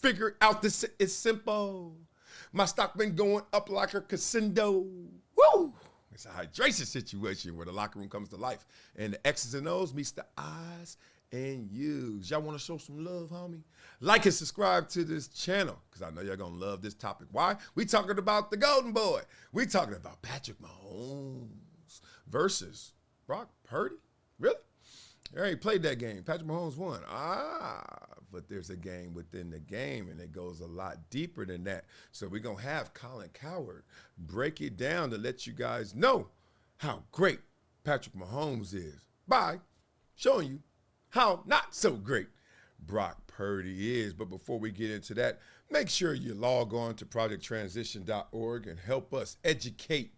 Figure out this is simple. My stock been going up like a crescendo. Woo! It's a hydration situation where the locker room comes to life. And the X's and O's meets the I's and U's. Y'all want to show some love, homie? Like and subscribe to this channel because I know y'all going to love this topic. Why? We talking about the Golden Boy. We talking about Patrick Mahomes versus Brock Purdy. Really? I already played that game. Patrick Mahomes won. But there's a game within the game, and it goes a lot deeper than that. So we're going to have Colin Cowherd break it down to let you guys know how great Patrick Mahomes is by showing you how not so great Brock Purdy is. But before we get into that, make sure you log on to projecttransition.org and help us educate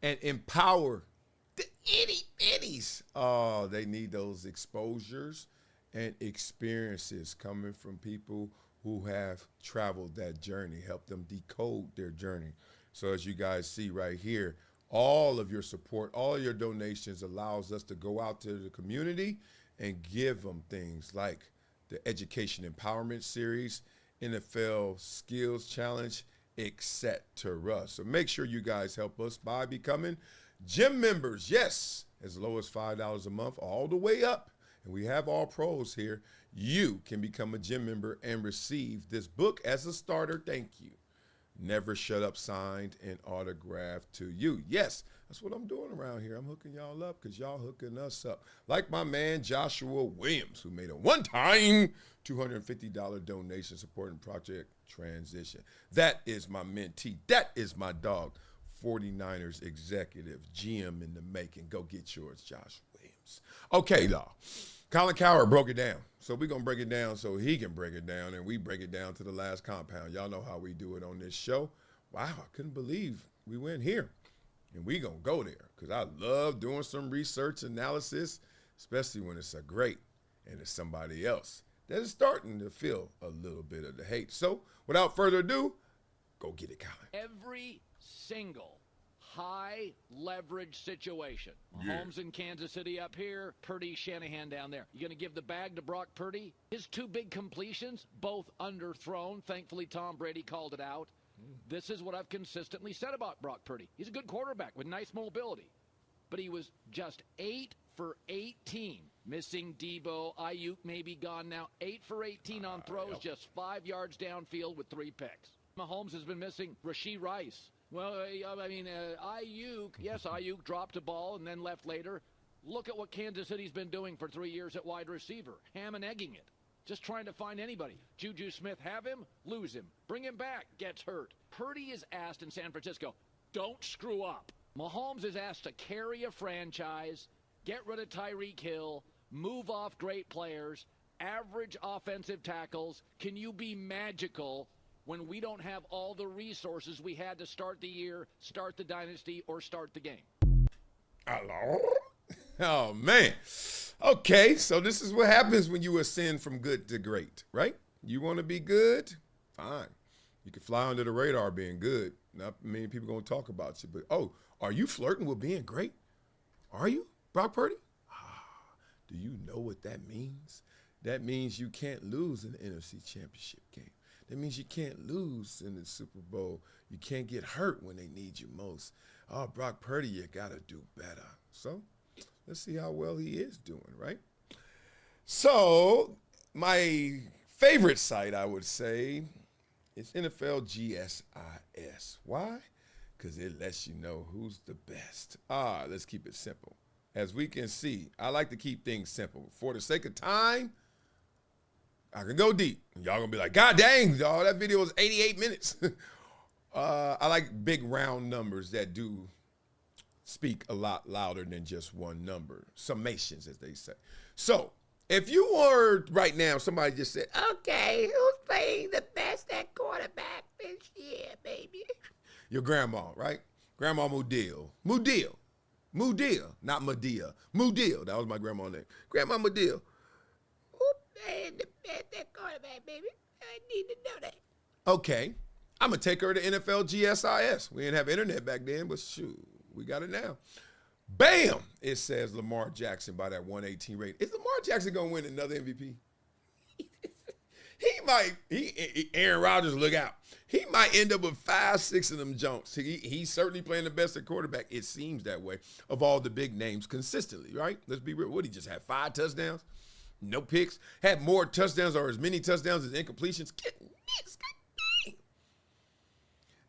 and empower the itty-bitties. Oh, they need those exposures and experiences coming from people who have traveled that journey, help them decode their journey. So as you guys see right here, all of your support, all your donations allows us to go out to the community and give them things like the Education Empowerment Series, NFL Skills Challenge, etc. So make sure you guys help us by becoming gym members. Yes, as low as $5 a month, all the way up. And we have all pros here. You can become a gym member and receive this book as a starter. Thank you. Never Shut Up, signed and autographed to you. Yes, that's what I'm doing around here. I'm hooking y'all up because y'all hooking us up. Like my man Joshua Williams, who made a one-time $250 donation supporting Project Transition. That is my mentee. That is my dog. 49ers executive, GM in the making. Go get yours, Josh Williams. Okay, y'all. Colin Cowherd broke it down. So we're going to break it down so he can break it down, and we break it down to the last compound. Y'all know how we do it on this show. Wow, I couldn't believe we went here. And we going to go there because I love doing some research analysis, especially when it's a great and it's somebody else that is starting to feel a little bit of the hate. So without further ado, go get it, Colin. Every single high leverage situation. Mahomes in Kansas City up here, Purdy, Shanahan down there. You going to give the bag to Brock Purdy? His two big completions, both underthrown. Thankfully, Tom Brady called it out. This is what I've consistently said about Brock Purdy. He's a good quarterback with nice mobility. But he was just 8 for 18. Missing Debo, Ayuk may be gone now. 8 for 18 on throws, just 5 yards downfield with 3 picks. Mahomes has been missing Rashee Rice. Well, I mean, Ayuk, yes, Ayuk dropped a ball and then left later. Look at what Kansas City's been doing for 3 years at wide receiver, ham and egging it. Just trying to find anybody. Juju Smith, have him, lose him. Bring him back, gets hurt. Purdy is asked in San Francisco, don't screw up. Mahomes is asked to carry a franchise, get rid of Tyreek Hill, move off great players, average offensive tackles. Can you be magical when we don't have all the resources we had to start the year, start the dynasty, or start the game? Hello? Oh, man. Okay, so this is what happens when you ascend from good to great, right? You want to be good? Fine. You can fly under the radar being good. Not many people going to talk about you, but, oh, are you flirting with being great? Are you, Brock Purdy? Do you know what that means? That means you can't lose in the NFC Championship game. That means you can't lose in the Super Bowl. You can't get hurt when they need you most. Oh, Brock Purdy, you got to do better. So let's see how well he is doing, right? So my favorite site, I would say, is NFL GSIS. Why? Because it lets you know who's the best. Let's keep it simple. As we can see, I like to keep things simple. For the sake of time, I can go deep. Y'all gonna be like, God dang, dog, that video was 88 minutes. I like big round numbers that do speak a lot louder than just one number. Summations, as they say. So if you were right now, somebody just said, okay, who's playing the best at quarterback this year, baby? Your grandma, right? Grandma Mudil. Not Medea. Mudil. That was my grandma's name. Grandma Mudil. And the best at quarterback, baby. I need to know that. Okay. I'm going to take her to NFL GSIS. We didn't have internet back then, but shoot, we got it now. Bam! It says Lamar Jackson by that 118 rate. Is Lamar Jackson going to win another MVP? Aaron Rodgers, look out. He might end up with 5, 6 of them jumps. He's certainly playing the best at quarterback. It seems that way of all the big names consistently, right? Let's be real. What, he just had 5 touchdowns? No picks? Had more touchdowns or as many touchdowns as incompletions?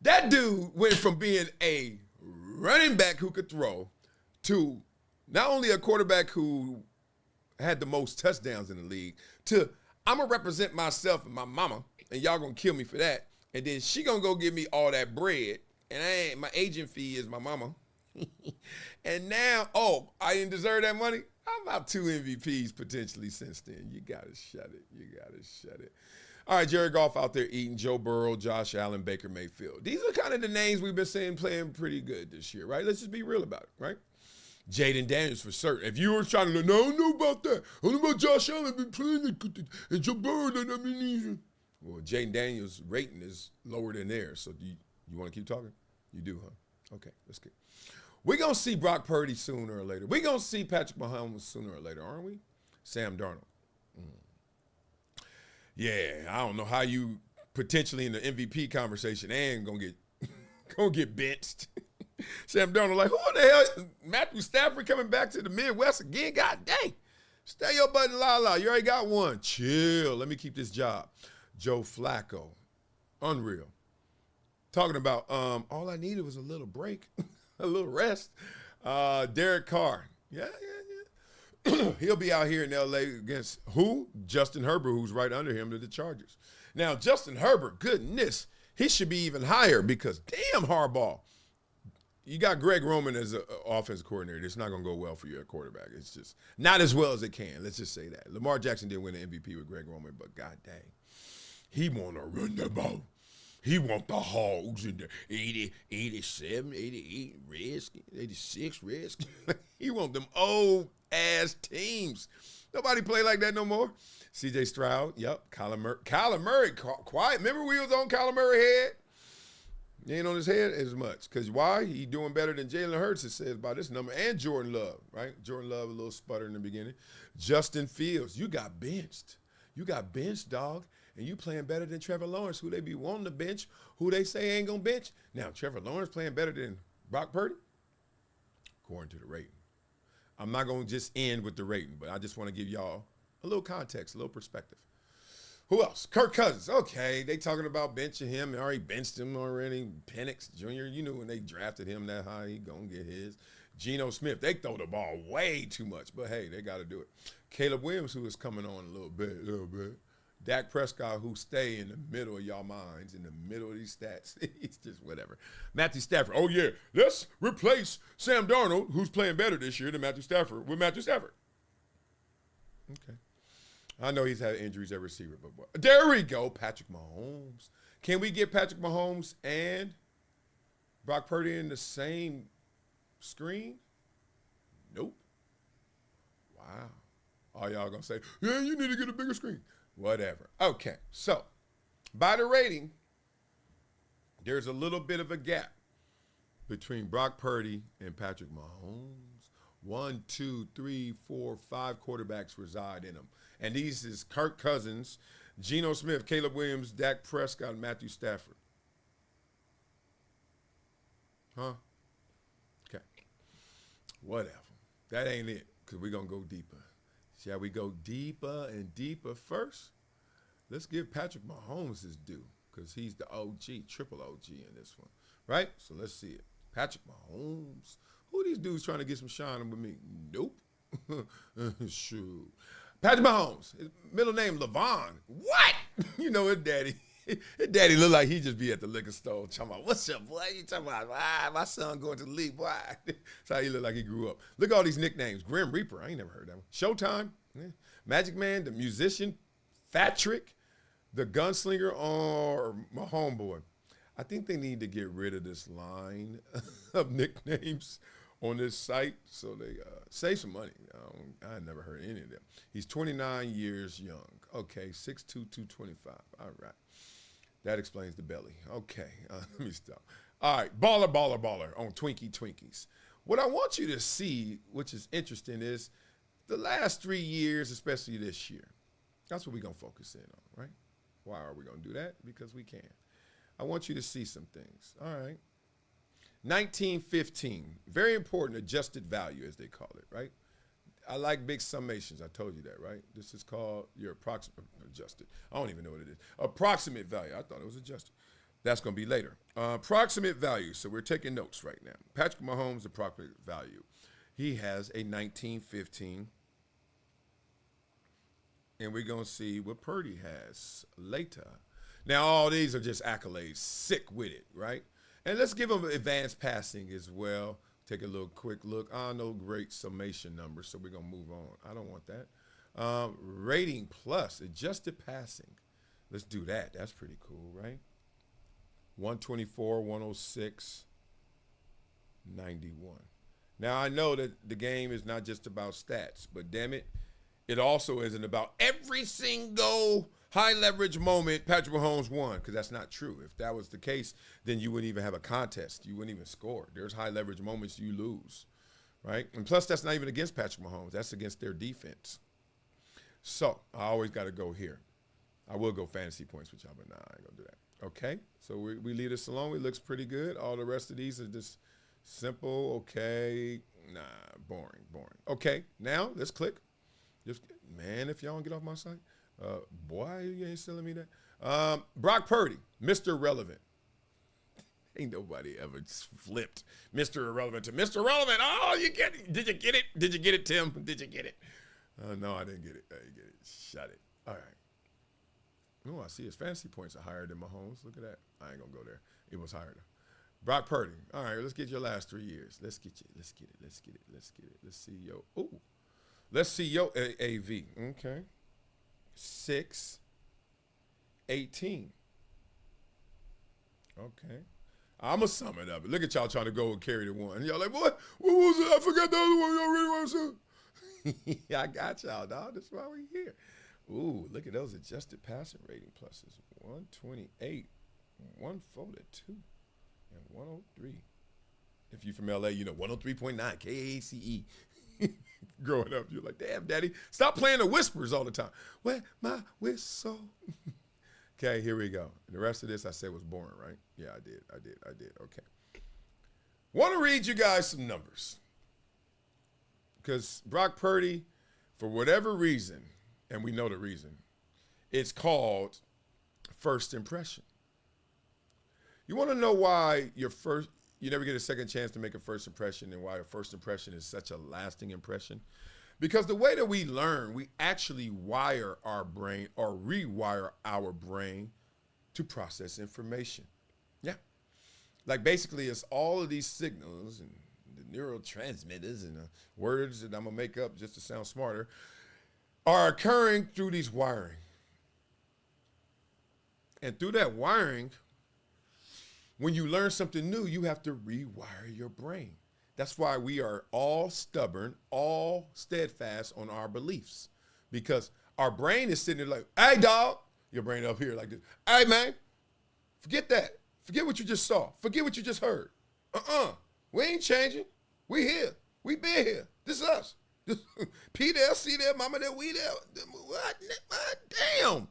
That dude went from being a running back who could throw to not only a quarterback who had the most touchdowns in the league to I'm going to represent myself and my mama, and y'all going to kill me for that. And then she going to go give me all that bread, and my agent fee is my mama. And now, I didn't deserve that money? How about 2 MVPs potentially since then? You got to shut it. All right, Jared Goff out there eating, Joe Burrow, Josh Allen, Baker Mayfield. These are kind of the names we've been saying playing pretty good this year, right? Let's just be real about it, right? Jaden Daniels for certain. If you were trying to know, I don't know about that. I don't know about Josh Allen been playing and Joe Burrow. Well, Jaden Daniels' rating is lower than theirs. So you want to keep talking? You do, huh? Okay, let's get. We're going to see Brock Purdy sooner or later. We're going to see Patrick Mahomes sooner or later, aren't we? Sam Darnold. Yeah, I don't know how you potentially in the MVP conversation and gonna get benched. Sam Darnold like, who the hell? Matthew Stafford coming back to the Midwest again? God dang. Stay your butt in la. You already got one. Chill. Let me keep this job. Joe Flacco. Unreal. Talking about all I needed was a little break, a little rest. Derek Carr. Yeah. He'll be out here in L.A. against who? Justin Herbert, who's right under him to the Chargers. Now, Justin Herbert, goodness, he should be even higher because damn Harbaugh. You got Greg Roman as an offensive coordinator. It's not going to go well for you at quarterback. It's just not as well as it can. Let's just say that. Lamar Jackson did win the MVP with Greg Roman, but god dang. He want to run the ball. He want the Hogs in the 80, 87, 88 Redskins, 86 Redskins. He want them old-ass teams. Nobody play like that no more. C.J. Stroud, yep. Kyler Murray, quiet. Remember we was on Kyler Murray's head? He ain't on his head as much. Because why? He doing better than Jalen Hurts, it says about this number. And Jordan Love, right? Jordan Love, a little sputter in the beginning. Justin Fields, you got benched. You got benched, dog. And you playing better than Trevor Lawrence, who they be wanting to bench, who they say ain't going to bench. Now, Trevor Lawrence playing better than Brock Purdy? According to the rating. I'm not going to just end with the rating, but I just want to give y'all a little context, a little perspective. Who else? Kirk Cousins. Okay, they talking about benching him. They already benched him already. Penix Jr., you knew when they drafted him that high, he going to get his. Geno Smith, they throw the ball way too much, but hey, they got to do it. Caleb Williams, who is coming on a little bit. Dak Prescott, who stay in the middle of y'all minds, in the middle of these stats. He's just whatever. Matthew Stafford. Oh, yeah, let's replace Sam Darnold, who's playing better this year than Matthew Stafford, with Matthew Stafford. Okay. I know he's had injuries at receiver, but there we go, Patrick Mahomes. Can we get Patrick Mahomes and Brock Purdy in the same screen? Nope. Wow. All y'all going to say, yeah, you need to get a bigger screen. Whatever. Okay, so by the rating, there's a little bit of a gap between Brock Purdy and Patrick Mahomes. 1, 2, 3, 4, 5 quarterbacks reside in them. And these is Kirk Cousins, Geno Smith, Caleb Williams, Dak Prescott, and Matthew Stafford. Huh? Okay. Whatever. That ain't it, because we're going to go deeper. Shall we go deeper and deeper first? Let's give Patrick Mahomes his due because he's the OG, triple OG in this one, right? So let's see it. Patrick Mahomes. Who are these dudes trying to get some shine with me? Nope. Shoot. Patrick Mahomes. His middle name, Levon. What? You know his daddy. His daddy look like he just be at the liquor store talking about, what's up, boy? You talking about, my son going to the league, boy. That's how he look like he grew up. Look at all these nicknames. Grim Reaper, I ain't never heard that one. Showtime, Magic Man, the musician, Fat Trick, the gunslinger, or my homeboy. I think they need to get rid of this line of nicknames on this site so they save some money. I never heard any of them. He's 29 years young. Okay, 6'2", 225. All right. That explains the belly. Okay, let me stop. All right, baller on Twinkies. What I want you to see, which is interesting, is the last 3 years, especially this year. That's what we're going to focus in on, right? Why are we going to do that? Because we can. I want you to see some things. All right. 1915, very important adjusted value, as they call it, right? I like big summations. I told you that, right? This is called your approximate adjusted. I don't even know what it is. Approximate value. I thought it was adjusted. That's going to be later. Approximate value. So we're taking notes right now. Patrick Mahomes' approximate value. He has a 1915. And we're going to see what Purdy has later. Now, all these are just accolades. Sick with it, right? And let's give them advanced passing as well. Take a little quick look. No great summation numbers, so we're going to move on. I don't want that. Rating plus, adjusted passing. Let's do that. That's pretty cool, right? 124, 106, 91. Now, I know that the game is not just about stats, but damn it, it also isn't about every single high leverage moment Patrick Mahomes won, because that's not true. If that was the case, then you wouldn't even have a contest. You wouldn't even score. There's high leverage moments you lose, right? And plus, that's not even against Patrick Mahomes. That's against their defense. So I always got to go here. I will go fantasy points with y'all, but nah, I ain't going to do that. Okay? So we leave this alone. It looks pretty good. All the rest of these are just simple, okay. Nah, boring. Okay, now let's click. Just, man, if y'all don't get off my site. Boy, you ain't selling me that. Brock Purdy, Mr. Relevant. Ain't nobody ever flipped Mr. Irrelevant to Mr. Relevant. Oh, you get it. Did you get it? Did you get it, Tim? Did you get it? No, I didn't get it. I didn't get it. Shut it. All right. Oh, I see his fantasy points are higher than Mahomes. Look at that. I ain't going to go there. It was higher though. Brock Purdy. All right, let's get your last 3 years. Let's get it. Let's see your, let's see your AV. Okay. 6, 18. Okay. I'm going to sum it up. Look at y'all trying to go and carry the one. Y'all like, what was it? I forgot the other one. Y'all really want to say? Yeah, I got y'all, dog. That's why we here. Ooh, look at those adjusted passing rating pluses. 128, 142, and 103. If you're from LA, you know 103.9, KACE. Growing up, you're like, damn, daddy, stop playing the whispers all the time. Where my whistle? Okay, here we go. And the rest of this I said was boring, right? Yeah, I did. Okay. Want to read you guys some numbers. Because Brock Purdy, for whatever reason, and we know the reason, it's called first impression. You want to know why you never get a second chance to make a first impression, and why a first impression is such a lasting impression? Because the way that we learn, we actually wire our brain or rewire our brain to process information. Yeah. Like basically it's all of these signals and the neurotransmitters and the words that I'm going to make up just to sound smarter are occurring through these wiring. And through that wiring, when you learn something new, you have to rewire your brain. That's why we are all stubborn, all steadfast on our beliefs. Because our brain is sitting there like, hey, dog. Your brain up here like this. Hey, man, forget that. Forget what you just saw. Forget what you just heard. We ain't changing. We here. We been here. This is us. P there, C there, mama there, we there. What? Damn.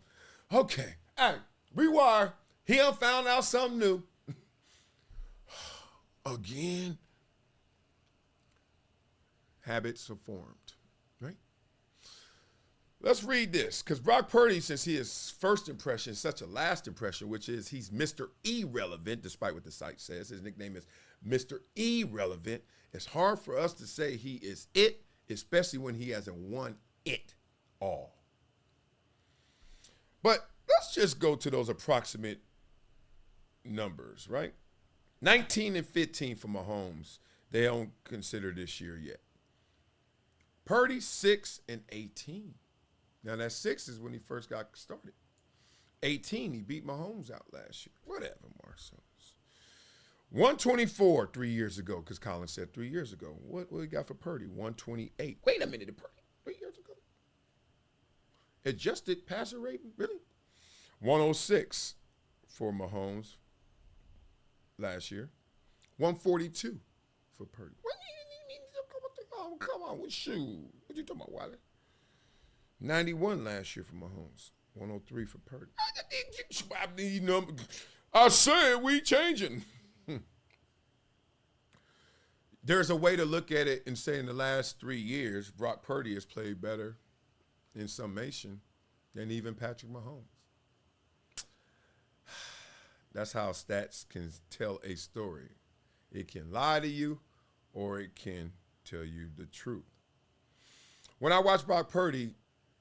Okay. All right. Rewire. He done found out something new. Again. Habits are formed, right? Let's read this, because Brock Purdy, since he is first impression, such a last impression, which is he's Mr. Irrelevant, despite what the site says. His nickname is Mr. Irrelevant. It's hard for us to say he is it, especially when he hasn't won it all. But let's just go to those approximate numbers, right? 19 and 15 for Mahomes. They don't consider this year yet. Purdy, 6 and 18. Now, that 6 is when he first got started. 18, he beat Mahomes out last year. Whatever, Marcellus. 124 3 years ago, because Colin said 3 years ago. What he got for Purdy? 128. Wait a minute, Purdy, 3 years ago? Adjusted passer rating? Really? 106 for Mahomes last year. 142 for Purdy. Come on, shoot. What you talking about, Wiley? 91 last year for Mahomes. 103 for Purdy. I said we changing. There's a way to look at it and say in the last 3 years, Brock Purdy has played better in summation than even Patrick Mahomes. That's how stats can tell a story. It can lie to you or it can tell you the truth. When I watch Brock Purdy,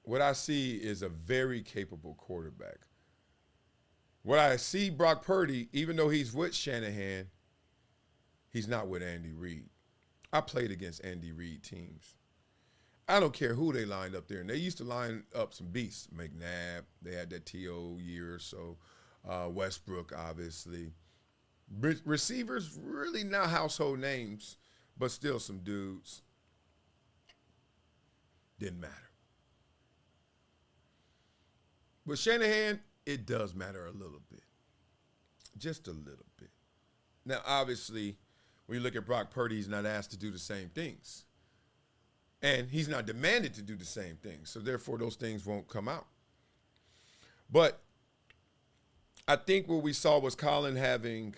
what I see is a very capable quarterback. What I see Brock Purdy, even though he's with Shanahan, he's not with Andy Reid. I played against Andy Reid teams. I don't care who they lined up there. And they used to line up some beasts. McNabb, they had that T.O. year or so. Westbrook, obviously. Receivers, really not household names, but still some dudes. Didn't matter. With Shanahan, it does matter a little bit. Just a little bit. Now, obviously, when you look at Brock Purdy, he's not asked to do the same things. And he's not demanded to do the same things. So, therefore, those things won't come out. But I think what we saw was Colin having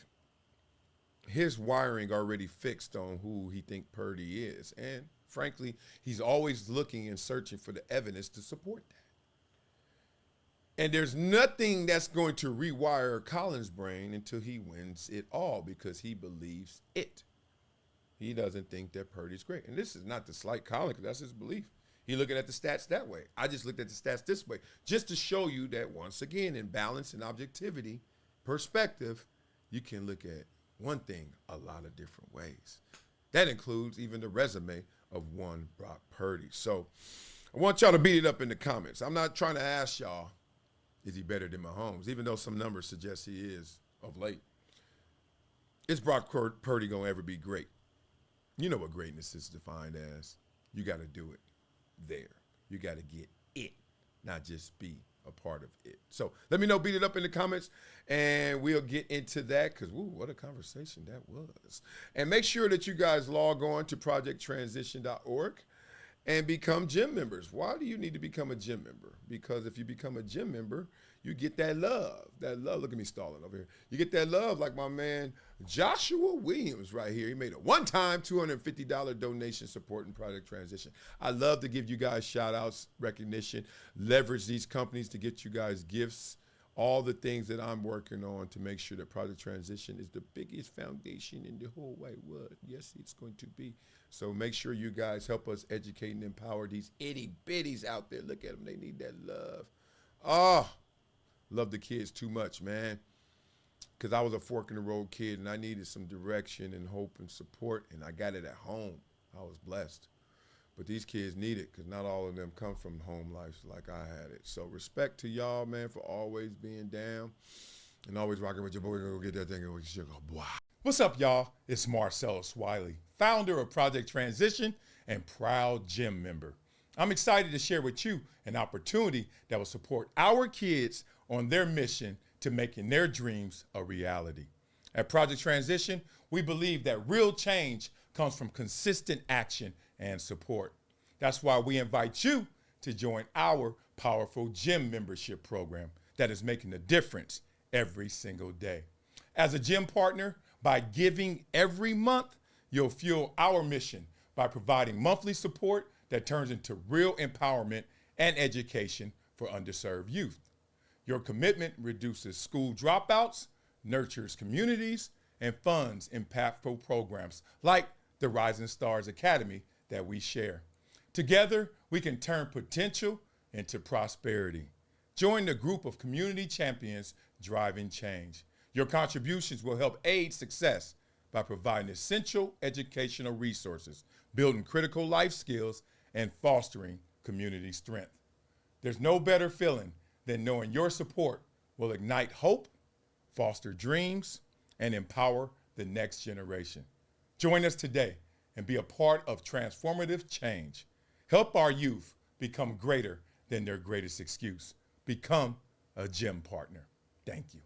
his wiring already fixed on who he think Purdy is. And, frankly, he's always looking and searching for the evidence to support that. And there's nothing that's going to rewire Colin's brain until he wins it all because he believes it. He doesn't think that Purdy's great. And this is not to slight Colin because that's his belief. He's looking at the stats that way. I just looked at the stats this way just to show you that, once again, in balance and objectivity, perspective, you can look at one thing a lot of different ways. That includes even the resume of one Brock Purdy. So I want y'all to beat it up in the comments. I'm not trying to ask y'all, is he better than Mahomes? Even though some numbers suggest he is of late. Is Brock Purdy going to ever be great? You know what greatness is defined as. You got to do it there. You got to get it, not just be a part of it. So let me know, beat it up in the comments, and we'll get into that because, woo, what a conversation that was. And make sure that you guys log on to projecttransition.org and become gym members. Why do you need to become a gym member? Because if you become a gym member, you get that love. That love. Look at me stalling over here. You get that love like my man Joshua Williams right here. He made a one-time $250 donation supporting Project Transition. I love to give you guys shout-outs, recognition, leverage these companies to get you guys gifts, all the things that I'm working on to make sure that Project Transition is the biggest foundation in the whole wide world. Yes, it's going to be. So make sure you guys help us educate and empower these itty-bitties out there. Look at them. They need that love. Oh, love the kids too much, man. Because I was a fork-in-the-road kid, and I needed some direction and hope and support, and I got it at home. I was blessed. But these kids need it because not all of them come from home lives like I had it. So respect to y'all, man, for always being down and always rocking with your boy. We're going to get that thing and we should go, boy. What's up, y'all? It's Marcellus Wiley, founder of Project Transition and proud gym member. I'm excited to share with you an opportunity that will support our kids on their mission to making their dreams a reality. At Project Transition, we believe that real change comes from consistent action and support. That's why we invite you to join our powerful gym membership program that is making a difference every single day. As a gym partner, by giving every month, you'll fuel our mission by providing monthly support that turns into real empowerment and education for underserved youth. Your commitment reduces school dropouts, nurtures communities, and funds impactful programs like the Rising Stars Academy that we share. Together, we can turn potential into prosperity. Join the group of community champions driving change. Your contributions will help aid success by providing essential educational resources, building critical life skills, and fostering community strength. There's no better feeling than knowing your support will ignite hope, foster dreams, and empower the next generation. Join us today and be a part of transformative change. Help our youth become greater than their greatest excuse. Become a gym partner. Thank you.